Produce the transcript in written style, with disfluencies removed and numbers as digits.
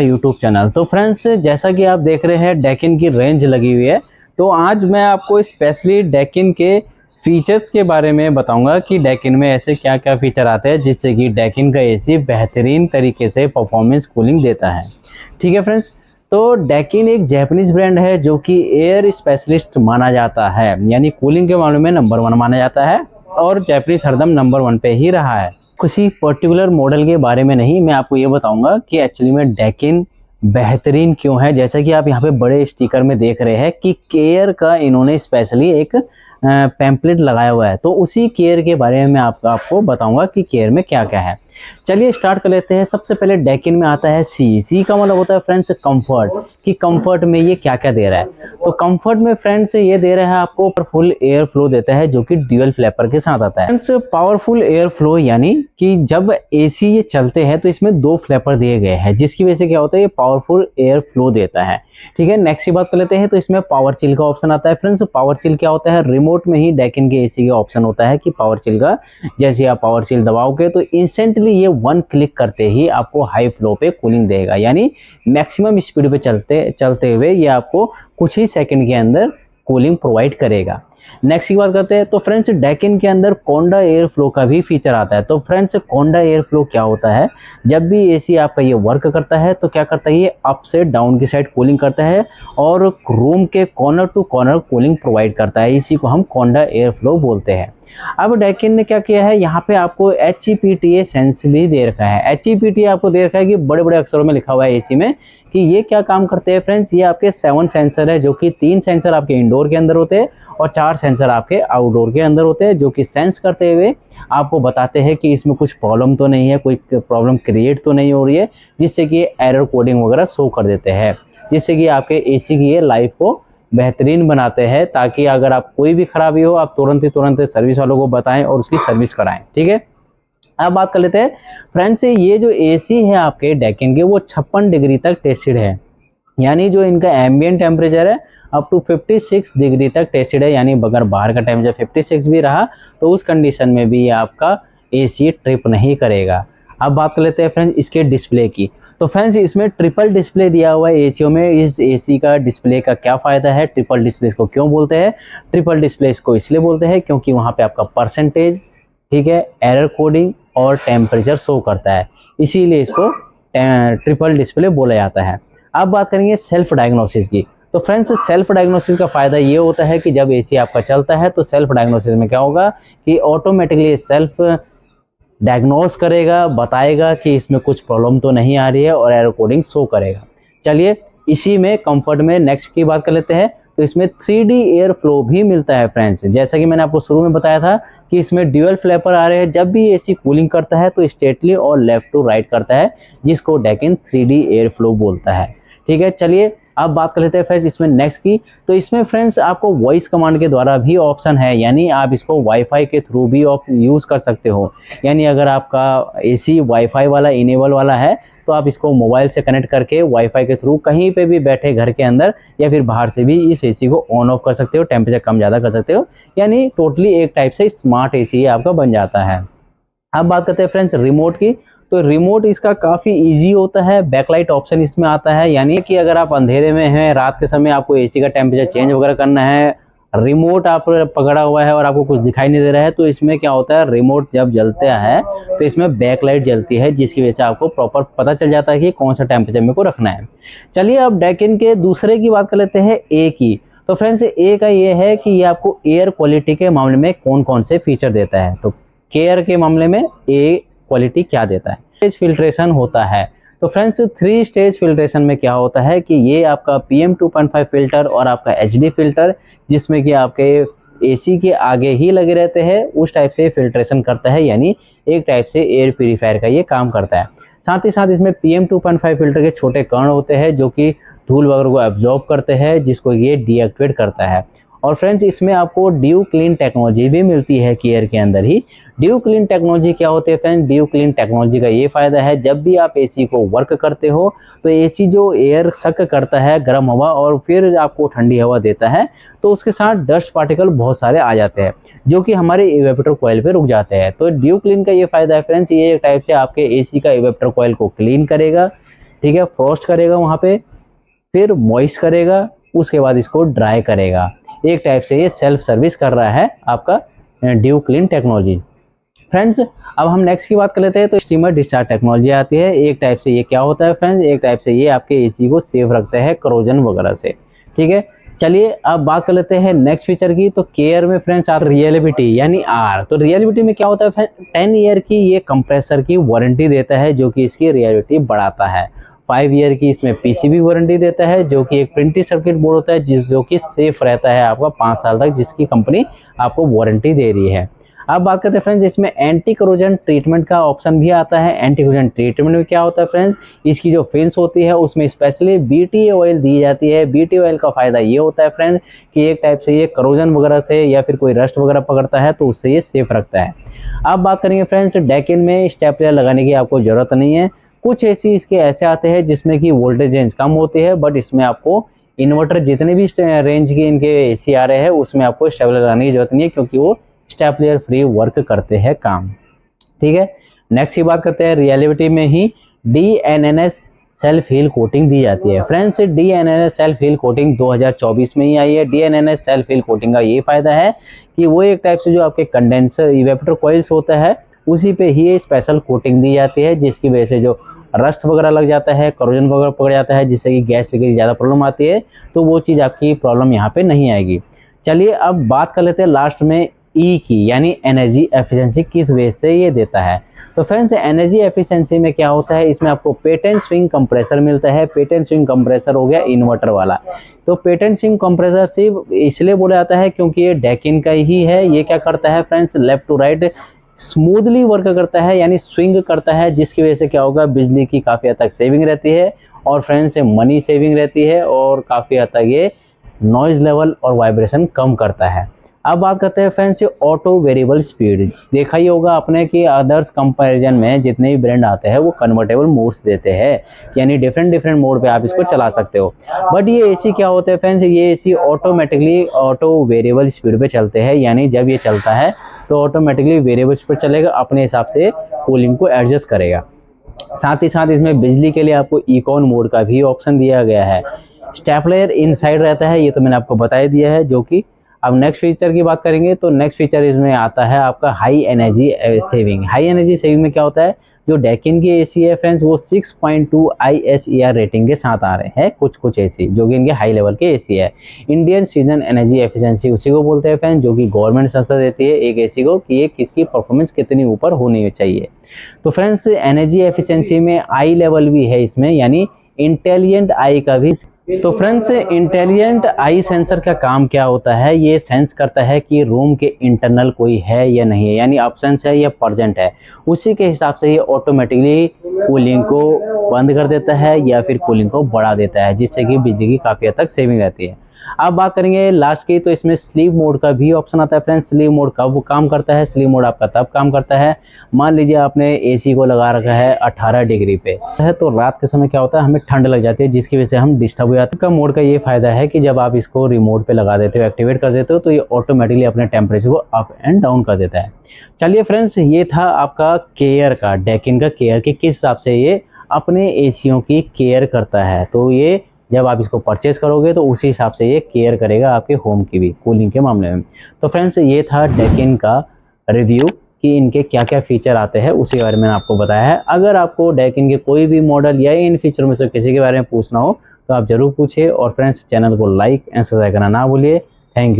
My YouTube channel. तो friends, जैसा कि आप देख रहे हैं डेकिन की रेंज लगी हुई है, तो आज मैं आपको स्पेशली डेकिन के फीचर्स के बारे में बताऊंगा कि डेकिन में ऐसे क्या क्या फीचर आते हैं जिससे कि डेकिन का एसी बेहतरीन तरीके से परफॉर्मेंस कूलिंग देता है। ठीक है फ्रेंड्स, तो डेकिन एक जापानीज ब्रांड है जो कि एयर स्पेशलिस्ट माना जाता है, यानी कूलिंग के मामले में नंबर 1 माना जाता है और जापानीज हरदम नंबर 1 पे ही रहा है। किसी पर्टिकुलर मॉडल के बारे में नहीं, मैं आपको ये बताऊंगा कि एक्चुअली में डेकिन बेहतरीन क्यों है। जैसा कि आप यहाँ पे बड़े स्टिकर में देख रहे हैं कि केयर का इन्होंने स्पेशली एक पैम्पलेट लगाया हुआ है, तो उसी केयर के बारे में मैं आपको बताऊंगा कि केयर में क्या क्या है। चलिए स्टार्ट कर लेते हैं। सबसे पहले डेकिन में आता है सी का मतलब होता है फ्रेंड्स कंफर्ट, कि कंफर्ट में ये क्या क्या दे रहा है। तो कंफर्ट में फ्रेंड्स ये दे रहा है आपको पावरफुल एयर फ्लो देता है जो कि ड्यूअल फ्लैपर के साथ आता है। फ्रेंड्स, पावरफुल एयर फ्लो यानी कि जब एसी ये चलते हैं तो इसमें 2 फ्लैपर दिए गए हैं जिसकी वजह से क्या होता है, ये पावरफुल एयर फ्लो देता है। ठीक है, नेक्स्ट की बात कर लेते हैं। तो इसमें पावर चिल का ऑप्शन आता है। फ्रेंड्स, पावर चिल क्या होता है, रिमोट में ही डेकिन के एसी का ऑप्शन होता है कि पावर चिल का जैसे आप पावर चिल दबाओगे तो इंस्टेंटली ये 1 क्लिक करते ही आपको हाई फ्लो पे कूलिंग देगा, यानी मैक्सिमम स्पीड पे चलते हुए ये आपको कुछ ही सेकंड के अंदर कूलिंग प्रोवाइड करेगा। नेक्स्ट की बात करते हैं। तो फ्रेंड्स, डेकिन के अंदर कोंडा एयर फ्लो का भी फीचर आता है। तो फ्रेंड्स, कोंडा एयर फ्लो क्या होता है, जब भी एसी आपका ये वर्क करता है तो क्या करता है, ये अप से डाउन की साइड कूलिंग करता है और रूम के corner to corner cooling provide करता है। इसी को हम कोंडा एयर फ्लो बोलते हैं। अब डेकिन ने क्या किया है, यहाँ पे आपको HEPTA सेंस भी दे रखा है। HEPTA आपको दे रखा है कि बड़े बड़े अक्षरों में लिखा हुआ है एसी में कि ये क्या काम करते हैं। फ्रेंड्स, ये आपके 7 सेंसर है जो कि 3 सेंसर आपके इंडोर के अंदर होते हैं और 4 सेंसर आपके आउटडोर के अंदर होते हैं, जो कि सेंस करते हुए आपको बताते हैं कि इसमें कुछ प्रॉब्लम तो नहीं है, कोई प्रॉब्लम क्रिएट तो नहीं हो रही है, जिससे कि एरर कोडिंग वगैरह शो कर देते हैं, जिससे कि आपके एसी की ये लाइफ को बेहतरीन बनाते हैं, ताकि अगर आप कोई भी खराबी हो आप तुरंत सर्विस वालों को बताएं और उसकी सर्विस कराएं। ठीक है, अब बात कर लेते हैं फ्रेंड्स, ये जो एसी है आपके डेकिन के वो 56 डिग्री तक टेस्टेड है, यानी जो इनका एम्बिएंट टेम्परेचर है अप टू 56 डिग्री तक टेस्टेड है, यानी अगर बाहर का टेम्परेचर 56 भी रहा तो उस कंडीशन में भी आपका एसी ट्रिप नहीं करेगा। अब बात कर लेते हैं फ्रेंड्स इसके डिस्प्ले की। तो फ्रेंड्स, इसमें ट्रिपल डिस्प्ले दिया हुआ है एसीओ में। इस एसी का डिस्प्ले का क्या फ़ायदा है, ट्रिपल डिस्प्ले इसको क्यों बोलते हैं, ट्रिपल डिस्प्ले इसको इसलिए बोलते हैं क्योंकि वहाँ पे आपका परसेंटेज, ठीक है, एरर कोडिंग और टेम्परेचर शो करता है, इसीलिए इसको ट्रिपल डिस्प्ले बोला जाता है। अब बात करेंगे सेल्फ डायग्नोसिस की। तो फ्रेंड्स, सेल्फ डायग्नोसिस का फ़ायदा ये होता है कि जब एसी आपका चलता है तो सेल्फ डायग्नोसिस में क्या होगा कि ऑटोमेटिकली सेल्फ डायग्नोस करेगा, बताएगा कि इसमें कुछ प्रॉब्लम तो नहीं आ रही है और एरर कोडिंग शो करेगा। चलिए इसी में कंफर्ट में नेक्स्ट की बात कर लेते हैं। तो इसमें 3D एयर फ्लो भी मिलता है फ्रेंड्स। जैसा कि मैंने आपको शुरू में बताया था कि इसमें ड्यूअल फ्लैपर आ रहे हैं, जब भी एसी कूलिंग करता है तो स्ट्रेटली और लेफ्ट टू राइट करता है, जिसको डेकिन 3D एयर फ्लो बोलता है। ठीक है, चलिए अब बात कर लेते हैं फ्रेंड्स इसमें नेक्स्ट की। तो इसमें फ्रेंड्स आपको वॉइस कमांड के द्वारा भी ऑप्शन है, यानी आप इसको वाईफाई के थ्रू भी यूज़ कर सकते हो। यानी अगर आपका एसी वाईफाई वाला इनेबल वाला है तो आप इसको मोबाइल से कनेक्ट करके वाईफाई के थ्रू कहीं पे भी बैठे घर के अंदर या फिर बाहर से भी इस एसी को ऑन ऑफ कर सकते हो, टेम्परेचर कम ज़्यादा कर सकते हो, यानी टोटली एक टाइप से स्मार्ट एसी आपका बन जाता है। अब बात करते हैं फ्रेंड्स रिमोट की। तो रिमोट इसका काफ़ी इजी होता है, बैकलाइट ऑप्शन इसमें आता है, यानी कि अगर आप अंधेरे में हैं, रात के समय आपको एसी का टेम्परेचर चेंज वगैरह करना है, रिमोट आप पकड़ा हुआ है और आपको कुछ दिखाई नहीं दे रहा है, तो इसमें क्या होता है, रिमोट जब जलता है तो इसमें बैकलाइट जलती है, जिसकी वजह से आपको प्रॉपर पता चल जाता है कि कौन सा टेम्परेचर मेरे को रखना है। चलिए अब डेकिन के दूसरे की बात कर लेते हैं, ए की। तो फ्रेंड्स, ए का ये है कि ये आपको एयर क्वालिटी के मामले में कौन कौन से फीचर देता है। तो केयर के मामले में ए क्वालिटी क्या देता है, स्टेज फिल्ट्रेशन होता है। तो फ्रेंड्स, 3 स्टेज फिल्ट्रेशन में क्या होता है कि ये आपका PM 2.5 फिल्टर और आपका HD फिल्टर, जिसमें कि आपके एसी के आगे ही लगे रहते हैं, उस टाइप से फिल्ट्रेशन करता है, यानी एक टाइप से एयर प्यूरीफायर का ये काम करता है। साथ ही साथ इसमें PM 2.5 फिल्टर के छोटे कण होते हैं जो कि धूल वगैरह को एब्जॉर्ब करते हैं, जिसको ये डीएक्टिवेट करता है। और फ्रेंड्स, इसमें आपको ड्यू क्लीन टेक्नोलॉजी भी मिलती है केयर के अंदर ही। ड्यू क्लीन टेक्नोलॉजी क्या होती है फ्रेंड्स, ड्यू क्लीन टेक्नोलॉजी का ये फ़ायदा है, जब भी आप एसी को वर्क करते हो तो एसी जो एयर सक करता है गर्म हवा और फिर आपको ठंडी हवा देता है, तो उसके साथ डस्ट पार्टिकल बहुत सारे आ जाते हैं जो कि हमारे इवेपोरेटर कॉइल पे रुक जाते हैं। तो ड्यू क्लीन का ये फ़ायदा है फ्रेंड्स, ये एक टाइप से आपके एसी का इवेपोरेटर कॉइल को क्लीन करेगा, ठीक है, फ्रॉस्ट करेगा वहाँ पे, फिर मॉइस्ट करेगा, उसके बाद इसको ड्राई करेगा। एक टाइप से ये सेल्फ सर्विस कर रहा है आपका ड्यू क्लीन टेक्नोलॉजी। फ्रेंड्स अब हम नेक्स्ट की बात कर लेते हैं, तो स्टीमर डिस्चार्ज टेक्नोलॉजी आती है। एक टाइप से ये क्या होता है फ्रेंड्स, एक टाइप से ये आपके एसी को सेफ रखता है करोजन वगैरह से। ठीक है, चलिए अब बात कर लेते हैं नेक्स्ट फीचर की। तो केयर में फ्रेंड्स आप रियलिबिलिटी यानी आर, तो रियलिबिलिटी में क्या होता है, 10 ईयर की ये कंप्रेसर की वारंटी देता है जो कि इसकी रियलिबिलिटी बढ़ाता है। 5 ईयर की इसमें पीसीबी वारंटी देता है जो कि एक प्रिंटेड सर्किट बोर्ड होता है जो कि सेफ रहता है आपका 5 साल तक, जिसकी कंपनी आपको वारंटी दे रही है। अब बात करते हैं फ्रेंड्स, इसमें एंटी करोजन ट्रीटमेंट का ऑप्शन भी आता है। एंटी करोजन ट्रीटमेंट में क्या होता है फ्रेंड्स, इसकी जो फिल्स होती है उसमें स्पेशली बीटी ऑयल दी जाती है। बीटी ऑयल का फायदा ये होता है फ्रेंड्स कि एक टाइप से ये करोजन वगैरह से या फिर कोई रस्ट वगैरह पकड़ता है तो उससे ये सेफ रखता है। अब बात करेंगे फ्रेंड्स, डेकिन में स्टेपलर लगाने की आपको जरूरत नहीं है। कुछ एसी इसके ऐसे आते हैं जिसमें कि वोल्टेज रेंज कम होती है, बट इसमें आपको इन्वर्टर जितने भी रेंज के इनके एसी आ रहे हैं उसमें आपको स्टेबलर लगाने की जरूरत नहीं है, क्योंकि वो स्टेपलर फ्री वर्क करते हैं काम। ठीक है, नेक्स्ट की बात करते हैं, रियलिबिलिटी में ही DNNS सेल्फ हील कोटिंग दी जाती है। Friends DNNS self heal coating 2024 में ही आई है। DNNS सेल्फ हील कोटिंग का ये फायदा है कि वो एक टाइप से जो आपके कंडेंसर इवेपोरेटर कॉइल्स होता है उसी पे ही स्पेशल कोटिंग दी जाती है, जिसकी वजह से जो रस्ट वगैरह लग जाता है, करोजन वगैरह पकड़ जाता है, जिससे कि गैस लीकेज ज़्यादा प्रॉब्लम आती है, तो वो चीज़ आपकी प्रॉब्लम यहाँ पे नहीं आएगी। चलिए अब बात कर लेते हैं लास्ट में ई की, यानी एनर्जी एफिशिएंसी किस वजह से ये देता है। तो फ्रेंड्स एनर्जी एफिशिएंसी में क्या होता है, इसमें आपको पेटेंट स्विंग कंप्रेसर मिलता है। पेटेंट स्विंग कंप्रेसर हो गया इन्वर्टर वाला। तो पेटेंट स्विंग कंप्रेसर सिर्फ इसलिए बोला जाता है क्योंकि ये डेकिन का ही है। ये क्या करता है friends, left to right smoothly work करता है, यानी स्विंग करता है, जिसकी वजह से क्या होगा, बिजली की काफ़ी हद तक सेविंग रहती है और फ्रेंड्स मनी सेविंग रहती है और काफ़ी हद तक ये नॉइज़ लेवल और वाइब्रेशन कम करता है। अब बात करते हैं फ्रेंड्स ऑटो वेरिएबल स्पीड। देखा ही होगा आपने कि अदर्स कंपैरिजन में जितने भी ब्रांड आते हैं वो कन्वर्टेबल मोड्स देते हैं, यानी डिफरेंट मोड पे आप इसको चला सकते हो। बट ये एसी क्या होता है फ्रेंड्स, ये AC automatically auto variable speed पे चलते हैं, यानी जब ये चलता है तो ऑटोमेटिकली वेरिएबल स्पीड चलेगा, अपने हिसाब से कूलिंग को एडजस्ट करेगा। साथ ही साथ इसमें बिजली के लिए आपको इकोन मोड का भी ऑप्शन दिया गया है। स्टेपलर इनसाइड रहता है, ये तो मैंने आपको बता ही दिया है। जो कि अब नेक्स्ट फीचर की बात करेंगे तो नेक्स्ट फीचर इसमें आता है आपका high energy saving. High energy saving में क्या होता है, जो डेकिन की एसी है फ्रेंड्स वो 6.2 ISER रेटिंग के साथ आ रहे हैं कुछ एसी, जो कि इनके हाई लेवल के एसी है। इंडियन सीजन एनर्जी एफिशिएंसी उसी को बोलते हैं फ्रेंड्स, जो कि गवर्नमेंट संस्था देती है एक एसी को कि ये किसकी परफॉर्मेंस कितनी ऊपर होनी चाहिए। तो फ्रेंड्स एनर्जी एफिशिएंसी में आई लेवल भी है इसमें, यानी इंटेलिजेंट आई का भी। तो फ्रेंड्स इंटेलिजेंट आई सेंसर का काम क्या होता है, ये सेंस करता है कि रूम के इंटरनल कोई है या नहीं है, यानी एब्सेंस है या प्रेजेंट है। उसी के हिसाब से ये ऑटोमेटिकली कूलिंग को बंद कर देता है या फिर कूलिंग को बढ़ा देता है, जिससे कि बिजली की काफ़ी हद तक सेविंग रहती है। अब बात करेंगे लास्ट की, तो इसमें स्लीप मोड का भी ऑप्शन आता है फ्रेंड्स। स्लीप मोड कब काम करता है, स्लीप मोड आपका तब काम करता है, मान लीजिए आपने एसी को लगा रखा है 18 डिग्री पे है, तो रात के समय क्या होता है, हमें ठंड लग जाती है, जिसकी वजह से हम डिस्टर्ब हो जाते हैं। का मोड का ये फायदा है कि जब आप इसको रिमोट पे लगा देते हो, एक्टिवेट कर देते हो, तो ये ऑटोमेटिकली अपने टेम्परेचर को अप एंड डाउन कर देता है। चलिए फ्रेंड्स ये था आपका केयर का, डेकिन का केयर के किस हिसाब से ये अपने एसियों की केयर करता है। तो ये जब आप इसको परचेज करोगे तो उसी हिसाब से ये केयर करेगा आपके होम की भी कूलिंग के मामले में। तो फ्रेंड्स ये था डेकिन का रिव्यू कि इनके क्या क्या फीचर आते हैं, उसी बारे में आपको बताया है। अगर आपको डेकिन के कोई भी मॉडल या इन फीचर में से किसी के बारे में पूछना हो तो आप जरूर पूछिए, और फ्रेंड्स चैनल को लाइक एंड सब्सक्राइब करना ना भूलिए। Thank you.